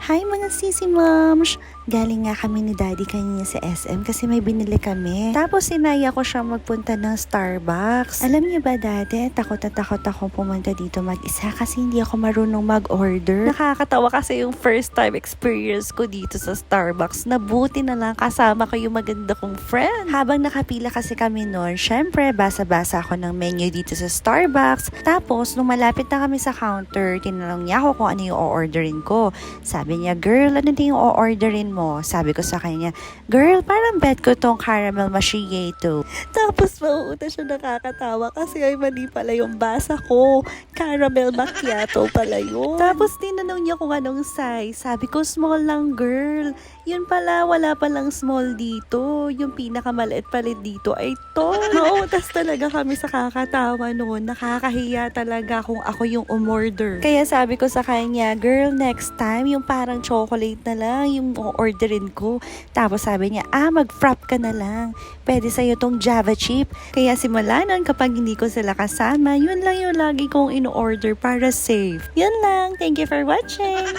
Hi mga sisi moms! Galing nga kami ni daddy kanina sa SM kasi may binili kami. Tapos sinaya ko siya magpunta ng Starbucks. Alam niyo ba dati, takot na takot ako pumunta dito mag-isa kasi hindi ako marunong mag-order. Nakakatawa kasi yung first time experience ko dito sa Starbucks. Nabuti na lang kasama ko yung maganda kong friend. Habang nakapila kasi kami noon, syempre basa-basa ako ng menu dito sa Starbucks. Tapos nung malapit na kami sa counter, tinanong niya ako kung ano yung o-orderin ko. Sabi niya, girl, ano din yung o-orderin mo? Sabi ko sa kanya, girl, parang bet ko tong caramel macchiato. Tapos mauuta siya, nakakatawa kasi ay mali pala yung basa ko. Caramel macchiato pala yun. Tapos tinanong niya kung anong size. Sabi ko, small lang, girl. Yun pala, wala palang small dito. Yung pinakamaliit palit dito ay to. Mauutas talaga kami sa kakatawa noon. Nakakahiya talaga kung ako yung umorder. Kaya sabi ko sa kanya, girl, next time, yung parang chocolate na lang yung orderin ko. Tapos sabi niya, mag-frap ka na lang. Pwede sa'yo tong Java chip. Kaya simula nun, kapag hindi ko sila kasama, yun lang yung lagi kong in-order para safe. Yun lang. Thank you for watching.